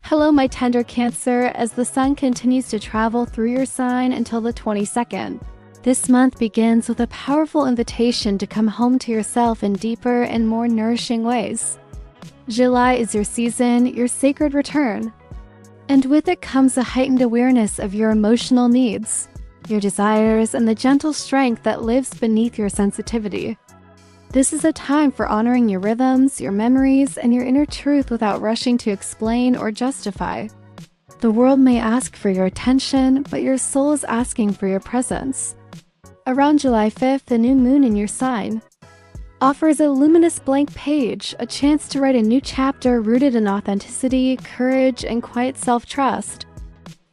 Hello, my tender Cancer, as the sun continues to travel through your sign until the 22nd. This month begins with a powerful invitation to come home to yourself in deeper and more nourishing ways. July is your season, your sacred return. And with it comes a heightened awareness of your emotional needs, your desires, and the gentle strength that lives beneath your sensitivity. This is a time for honoring your rhythms, your memories, and your inner truth without rushing to explain or justify. The world may ask for your attention, but your soul is asking for your presence. Around July 5th, the new moon in your sign offers a luminous blank page, a chance to write a new chapter rooted in authenticity, courage, and quiet self-trust.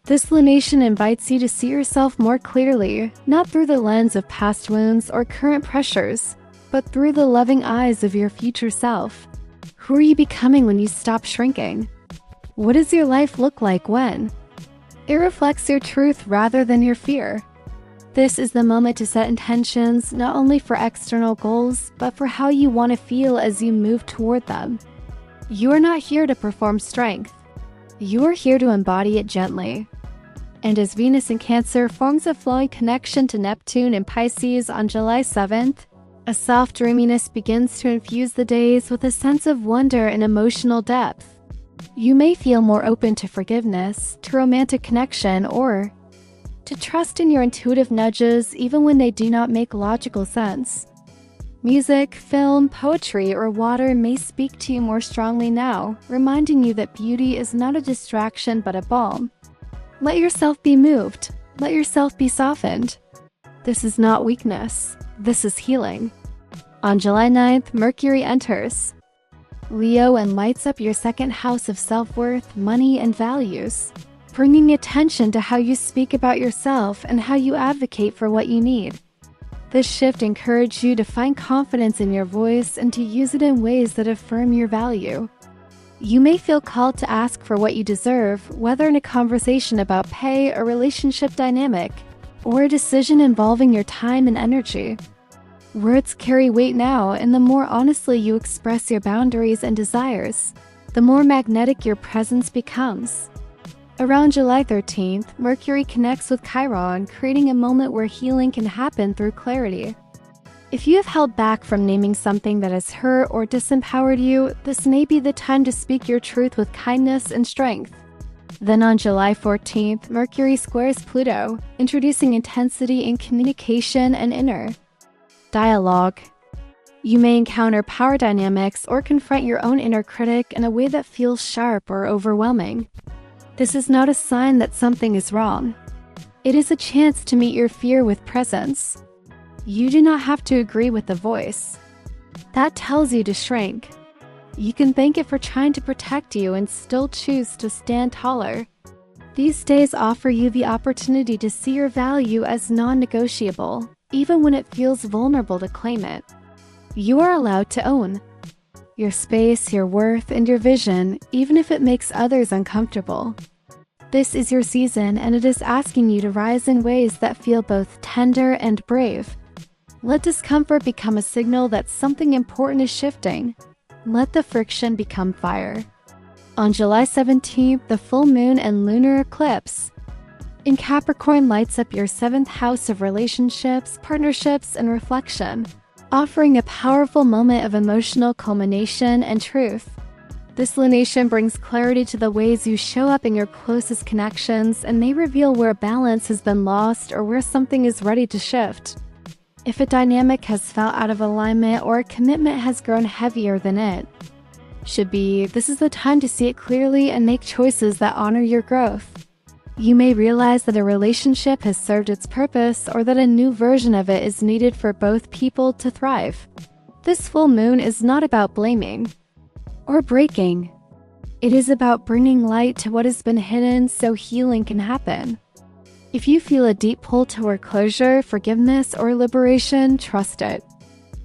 This lunation invites you to see yourself more clearly, not through the lens of past wounds or current pressures, but through the loving eyes of your future self. Who are you becoming when you stop shrinking? What does your life look like when it reflects your truth rather than your fear? This is the moment to set intentions not only for external goals, but for how you want to feel as you move toward them. You are not here to perform strength. You are here to embody it gently. And as Venus in Cancer forms a flowing connection to Neptune in Pisces on July 7th, a soft dreaminess begins to infuse the days with a sense of wonder and emotional depth. You may feel more open to forgiveness, to romantic connection, or to trust in your intuitive nudges even when they do not make logical sense. Music, film, poetry, or water may speak to you more strongly now, reminding you that beauty is not a distraction but a balm. Let yourself be moved. Let yourself be softened. This is not weakness. This is healing. On July 9th, Mercury enters Leo and lights up your second house of self-worth, money, and values, bringing attention to how you speak about yourself and how you advocate for what you need. This shift encourages you to find confidence in your voice and to use it in ways that affirm your value. You may feel called to ask for what you deserve, whether in a conversation about pay, a relationship dynamic, or a decision involving your time and energy. Words carry weight now, and the more honestly you express your boundaries and desires, the more magnetic your presence becomes. Around July 13th, Mercury connects with Chiron, creating a moment where healing can happen through clarity. If you have held back from naming something that has hurt or disempowered you, this may be the time to speak your truth with kindness and strength. Then on July 14th, Mercury squares Pluto, introducing intensity in communication and inner dialogue. You may encounter power dynamics or confront your own inner critic in a way that feels sharp or overwhelming. This is not a sign that something is wrong. It is a chance to meet your fear with presence. You do not have to agree with the voice that tells you to shrink. You can thank it for trying to protect you and still choose to stand taller. These days offer you the opportunity to see your value as non-negotiable, even when it feels vulnerable to claim it. You are allowed to own your space, your worth, and your vision, even if it makes others uncomfortable. This is your season, and it is asking you to rise in ways that feel both tender and brave. Let discomfort become a signal that something important is shifting. Let the friction become fire. On July 17th, the full moon and lunar eclipse in Capricorn lights up your 7th house of relationships, partnerships, and reflection, offering a powerful moment of emotional culmination and truth. This lunation brings clarity to the ways you show up in your closest connections and may reveal where balance has been lost or where something is ready to shift. If a dynamic has felt out of alignment or a commitment has grown heavier than it should be, this is the time to see it clearly and make choices that honor your growth. You may realize that a relationship has served its purpose or that a new version of it is needed for both people to thrive. This full moon is not about blaming or breaking. It is about bringing light to what has been hidden so healing can happen. If you feel a deep pull toward closure, forgiveness, or liberation, trust it.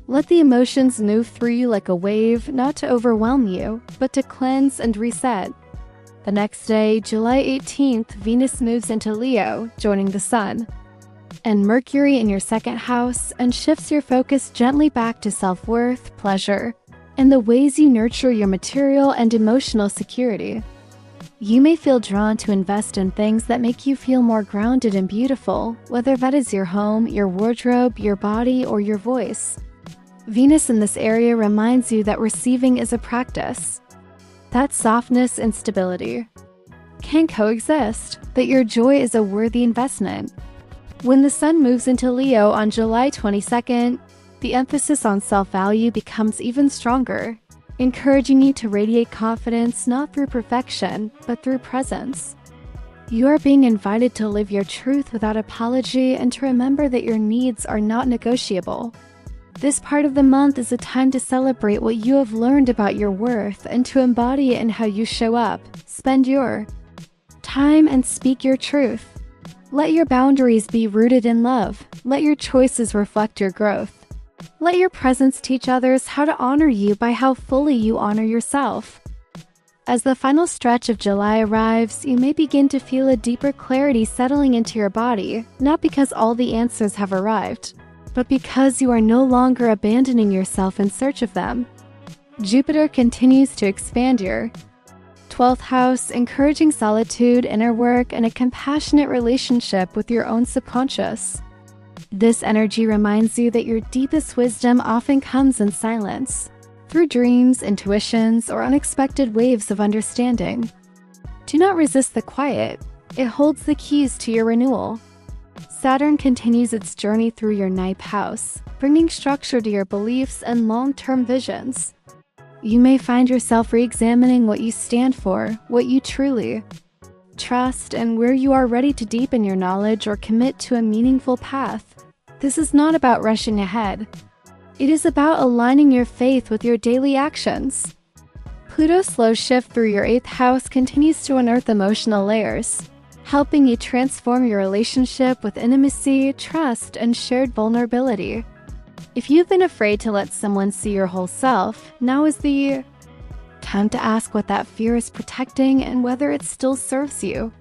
Let the emotions move through you like a wave, not to overwhelm you, but to cleanse and reset. The next day, July 18th, Venus moves into Leo, joining the Sun. and Mercury in your second house, and shifts your focus gently back to self-worth, pleasure, and the ways you nurture your material and emotional security. You may feel drawn to invest in things that make you feel more grounded and beautiful, whether that is your home, your wardrobe, your body, or your voice. Venus in this area reminds you that receiving is a practice, that softness and stability can coexist, that your joy is a worthy investment. When the Sun moves into Leo on July 22nd, the emphasis on self-value becomes even stronger, encouraging you to radiate confidence not through perfection, but through presence. You are being invited to live your truth without apology and to remember that your needs are not negotiable. This part of the month is a time to celebrate what you have learned about your worth and to embody it in how you show up, spend your time, and speak your truth. Let your boundaries be rooted in love. Let your choices reflect your growth. Let your presence teach others how to honor you by how fully you honor yourself. As the final stretch of July arrives, you may begin to feel a deeper clarity settling into your body, not because all the answers have arrived, but because you are no longer abandoning yourself in search of them. Jupiter continues to expand your 12th house, encouraging solitude, inner work, and a compassionate relationship with your own subconscious. This energy reminds you that your deepest wisdom often comes in silence, through dreams, intuitions, or unexpected waves of understanding. Do not resist the quiet. It holds the keys to your renewal. Saturn continues its journey through your 9th house, bringing structure to your beliefs and long-term visions. You may find yourself re-examining what you stand for, what you truly trust, and where you are ready to deepen your knowledge or commit to a meaningful path. This is not about rushing ahead. It is about aligning your faith with your daily actions. Pluto's slow shift through your 8th house continues to unearth emotional layers, helping you transform your relationship with intimacy, trust, and shared vulnerability. If you've been afraid to let someone see your whole self, now is the time to ask what that fear is protecting and whether it still serves you.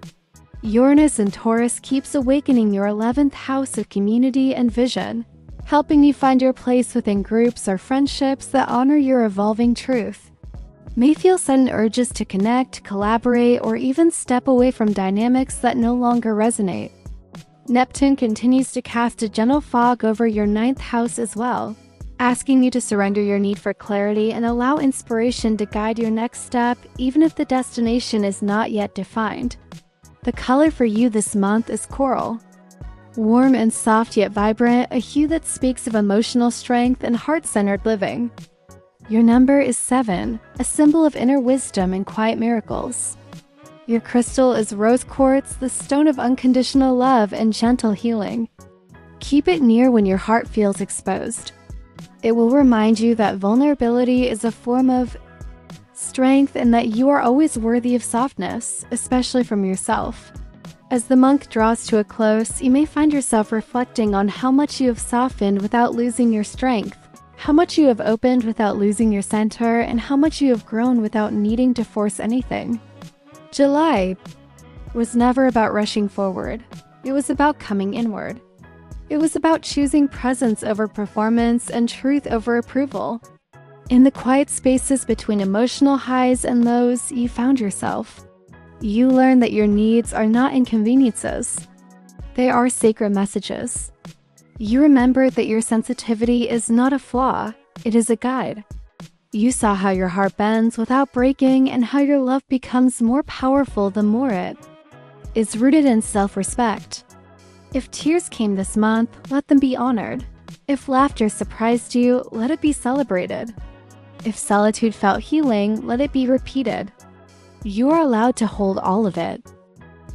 Uranus in Taurus keeps awakening your 11th house of community and vision, helping you find your place within groups or friendships that honor your evolving truth. May feel sudden urges to connect, collaborate, or even step away from dynamics that no longer resonate. Neptune continues to cast a gentle fog over your 9th house as well, asking you to surrender your need for clarity and allow inspiration to guide your next step, even if the destination is not yet defined. The color for you this month is coral. Warm and soft yet vibrant, a hue that speaks of emotional strength and heart-centered living. Your number is 7, a symbol of inner wisdom and quiet miracles. Your crystal is rose quartz, the stone of unconditional love and gentle healing. Keep it near when your heart feels exposed. It will remind you that vulnerability is a form of strength and that you are always worthy of softness, especially from yourself. As the month draws to a close, you may find yourself reflecting on how much you have softened without losing your strength, how much you have opened without losing your center, and how much you have grown without needing to force anything. July was never about rushing forward. It was about coming inward. It was about choosing presence over performance and truth over approval. In the quiet spaces between emotional highs and lows, you found yourself. You learned that your needs are not inconveniences. They are sacred messages. You remembered that your sensitivity is not a flaw, it is a guide. You saw how your heart bends without breaking and how your love becomes more powerful the more it is rooted in self-respect. If tears came this month, let them be honored. If laughter surprised you, let it be celebrated. If solitude felt healing, let it be repeated. You are allowed to hold all of it.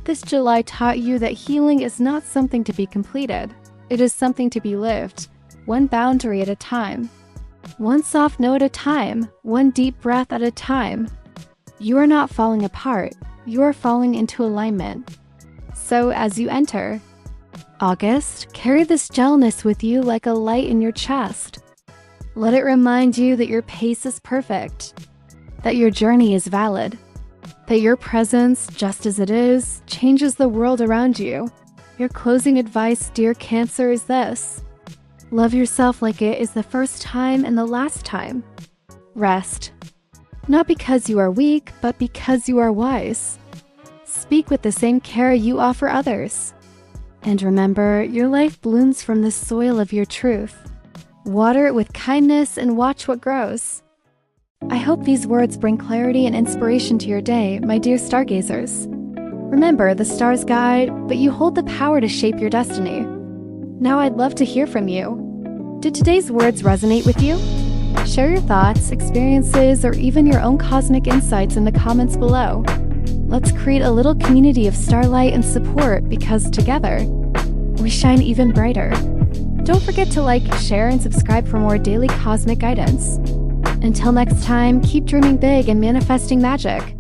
This July taught you that healing is not something to be completed. It is something to be lived, one boundary at a time. One soft note at a time, one deep breath at a time. You are not falling apart, you are falling into alignment. So as you enter August, carry this gentleness with you like a light in your chest. Let it remind you that your pace is perfect, that your journey is valid, that your presence, just as it is, changes the world around you. Your closing advice, dear Cancer, is this: love yourself like it is the first time and the last time. Rest. Not because you are weak, but because you are wise. Speak with the same care you offer others. And remember, your life blooms from the soil of your truth. Water it with kindness and watch what grows. I hope these words bring clarity and inspiration to your day, my dear stargazers. Remember, the stars guide, but you hold the power to shape your destiny. Now I'd love to hear from you. Did today's words resonate with you? Share your thoughts, experiences, or even your own cosmic insights in the comments below. Let's create a little community of starlight and support, because together, we shine even brighter. Don't forget to like, share, and subscribe for more daily cosmic guidance. Until next time, keep dreaming big and manifesting magic.